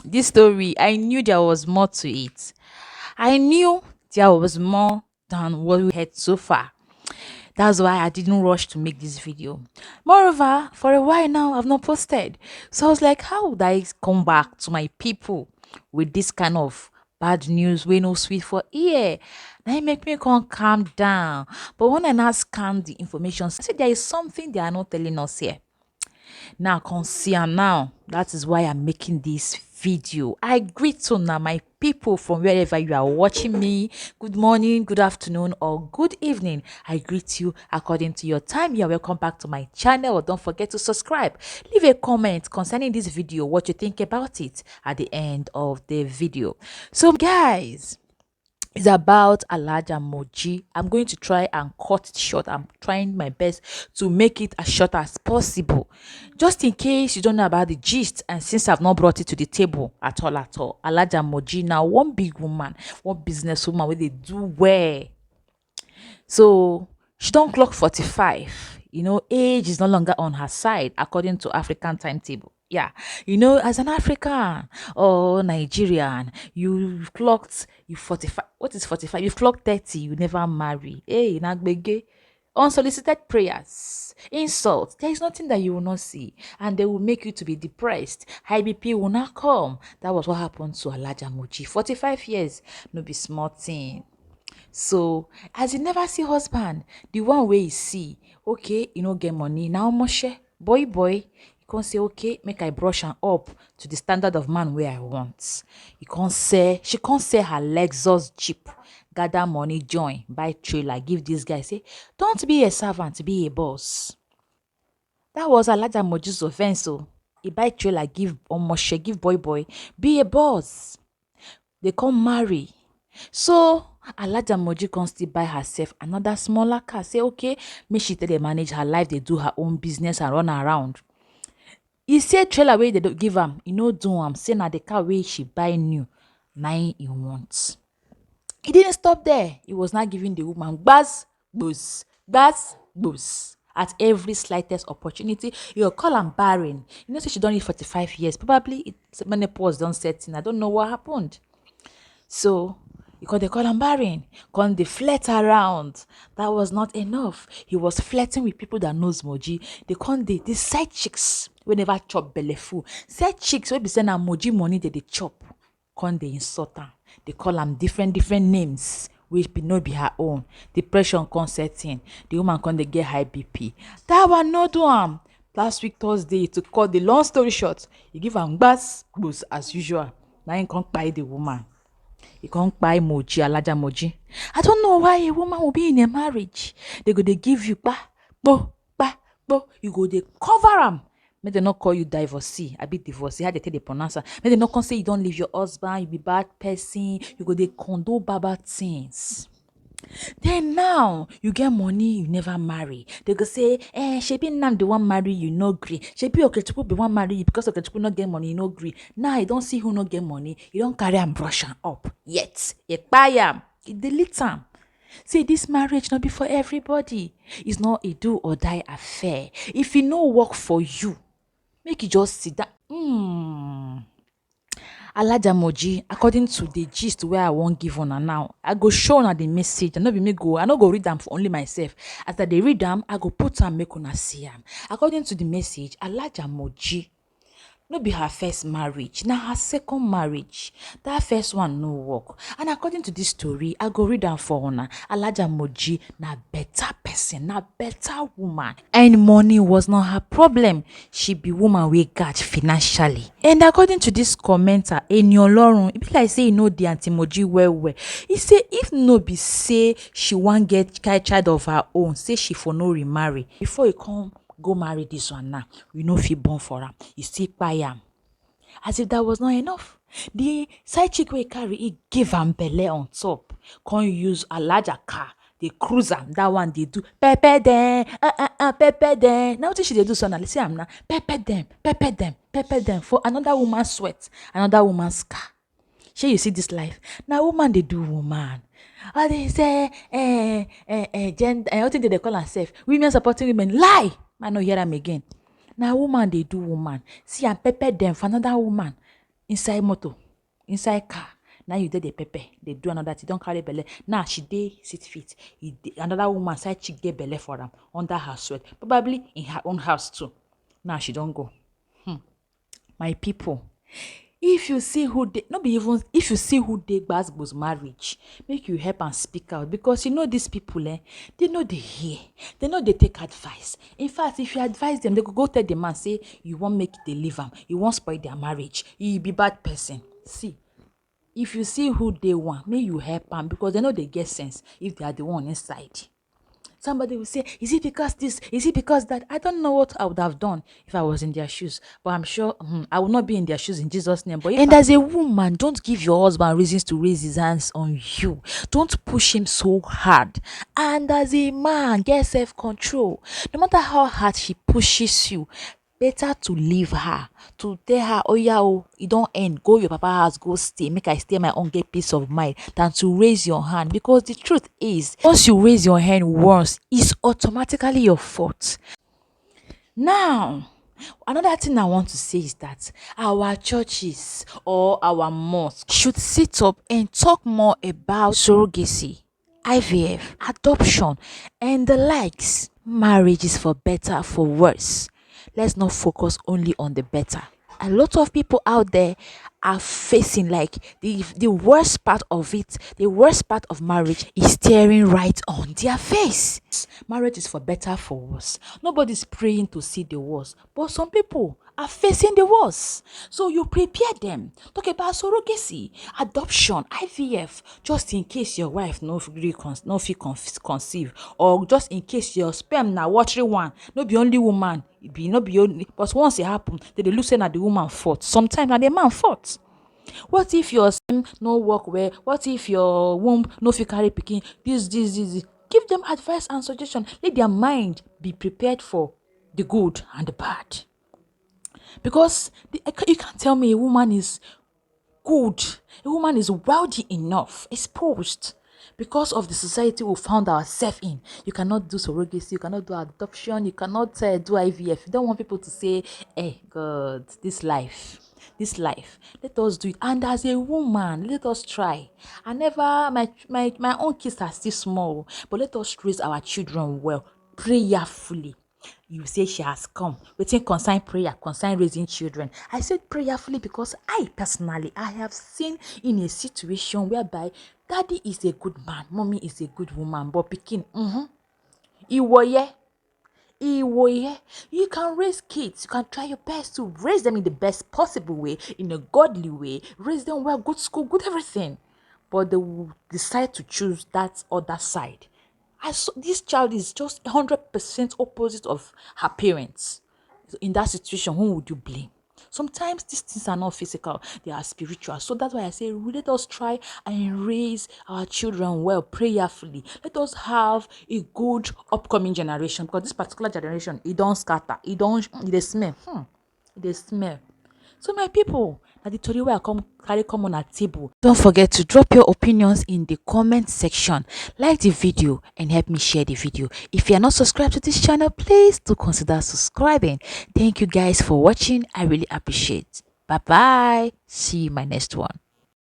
This story, I knew there was more to it. I knew there was more than what we had so far. That's why I didn't rush to make this video. Moreover, for a while now, I've not posted. So I was like, how would I come back to my people with this kind of bad news? We no sweet for ear. Now it make me come calm down. But when I now scan the information, I said there is something they are not telling us here. Now, consider now. That is why I'm making this video. I greet to now my people from wherever you are watching me. Good morning, good afternoon, or good evening. I greet you according to your time. You're welcome back to my channel. Don't forget to subscribe. Leave a comment concerning this video, what you think about it at the end of the video. So, guys, it's about Alhaja Moji. I'm going to try and cut it short. I'm trying my best to make it as short as possible. Just in case you don't know about the gist, and since I've not brought it to the table at all. Alhaja Moji now one big woman, one businesswoman where they do well. So she don't clock 45. Age is no longer on her side according to African timetable. Yeah, as an African or Nigerian, you 45. What is 45? You've clocked 30, you never marry. Hey, nagbege. Unsolicited prayers, insults. There is nothing that you will not see, and they will make you to be depressed. High BP will not come. That was what happened to Alhaja Moji. 45 years, no be small thing. So as you never see husband, the one way you see, okay, get money now, moshe boy, you can't say, okay, make I brush am up to the standard of man where I want. She can't say her Lexus Jeep, gather money, join, buy trailer, give this guy, say, don't be a servant, be a boss. That was Alhaja Moji's offense. So he buy trailer, give moshe, give boy, be a boss. They come marry. So Alhaja Moji can still buy herself another smaller car. Say, okay, make she tell they manage her life, they do her own business and run around. You say trailer way they don't give am, do am. Say na the car way she buy new, 9 he wants. He didn't stop there. He was not giving the woman buzz. At every slightest opportunity, you'll call am barren. Say she don't need 45 years. Probably it's menopause don't set in. I don't know what happened. So because they call him barren, because they flirt around. That was not enough. He was flirting with people that knows Moji. They call the side chicks we never chop belly full. Side chicks wey be saying na Moji money they chop. Con they insult her. They call them different names which no be her own. Depression concerting. The woman con they get high BP. That one no do am. Last week Thursday, to cut the long story short, he give am gbas as usual. Now he can't buy the woman. You can't buy Moji, Alhaja Moji. I don't know why a woman will be in a marriage. They give you bo. You go they cover them. May they not call you divorcee. I be divorcee. How they tell the pronouncer. May they not come say you don't leave your husband. You be bad person. You go they condo baba things. Then now you get money, you never marry. They go say, shebi Nam the one marry you no gree. Shebi Okechukwu be one marry you because Okechukwu not get money, you no gree. Now you don't see who not get money. You don't carry am brush am up. Yet you buy am, you delete am. Say this marriage not be for everybody. It's not a do or die affair. If it no work for you, make you just sit down. Alhaja Moji, according to the gist where I won't give on now, I go show on the message. I no be me go. I no go read them for only myself. After they read them, I go put them make una see them. According to the message, Alhaja Moji no be her first marriage, na her second marriage. That first one no work. And according to this story, I go read them for una. Alhaja Moji na better person, na better woman. And money was not her problem. She be woman we got financially. And according to this commenter, Eniolorun, it be like say the Aunty Moji well. He say if no be say she wan get child of her own, say she for no remarry. Before you come go marry this one now, we no fit born for am. You still buy am. As if that was not enough. The side chick wey carry, he give am belle on top. Can't use a larger car. They cruise am. That one they do. Pepper them. Pepper them. Now what she they do so now? Let's say I'm now. Pepper them. For another woman's sweat. Another woman's car. Shey you see this life? Now woman they do woman. Or they say, gender, what thing they call herself? Women supporting women. Lie! I no hear them again. Now woman they do woman. See and pepper them for another woman. inside motor, inside car. Now you did the pepper, they do another thing, don't carry belle. Now she dey sit fit. Another woman side chick get belle for them under her sweat, probably in her own house too. Now she don't go. My people, if you see who they not be even if you see who they gbasgbos marriage, make you help and speak out, because you know these people, they know they hear, they know they take advice. In fact, if you advise them, they could go tell the man, say you won't make they leave them, you won't spoil their marriage, you be bad person. See, if you see who they want, may you help them, because they know they get sense if they are the one inside. Somebody will say, is it because this? Is it because that? I don't know what I would have done if I was in their shoes. But I'm sure I will not be in their shoes in Jesus' name. But and as a woman, don't give your husband reasons to raise his hands on you. Don't push him so hard. And as a man, get self-control. No matter how hard she pushes you, better to leave her, to tell her, oh yeah, oh, it don't end, go your papa house, go stay, make I stay my own, get peace of mind, than to raise your hand. Because the truth is, once you raise your hand once, it's automatically your fault. Now, another thing I want to say is that our churches or our mosques should sit up and talk more about surrogacy, IVF, adoption, and the likes. Marriage is for better, for worse. Let's not focus only on the better. A lot of people out there are facing like the worst part of it, the worst part of marriage is staring right on their face. Marriage is for better, for worse. Nobody's praying to see the worst, but some people are facing the worst. So you prepare them. Talk about surrogacy, adoption, IVF, just in case your wife no fit conceive, or just in case your sperm na watery one, no be only woman, no be only, but once it happen, they look say na the woman fault. Sometimes na the man fault. What if your sperm no work well? What if your womb no fit carry pikin? This. Give them advice and suggestion. Let their mind be prepared for the good and the bad. Because you can't tell me a woman is good, a woman is wealthy enough, exposed, because of the society we found ourselves in. You cannot do surrogacy, you cannot do adoption, you cannot do IVF. You don't want people to say, hey, God, this life. Let us do it. And as a woman, let us try. I never, my own kids are still small, but let us raise our children well, prayerfully. You say she has come. Wetin concern prayer, concern raising children. I said prayerfully because I personally, I have seen in a situation whereby daddy is a good man, mommy is a good woman, but pikin, you can raise kids. You can try your best to raise them in the best possible way, in a godly way. Raise them well, good school, good everything. But they will decide to choose that other side. This child is just 100% opposite of her parents. So in that situation, who would you blame? Sometimes these things are not physical, they are spiritual. So that's why I say, let us try and raise our children well, prayerfully. Let us have a good upcoming generation, because this particular generation, it don't scatter, it smell. It smell. So my people, na the tori wey I carry come on our table. Don't forget to drop your opinions in the comment section. Like the video and help me share the video. If you are not subscribed to this channel, please do consider subscribing. Thank you guys for watching. I really appreciate. Bye bye. See you in my next one.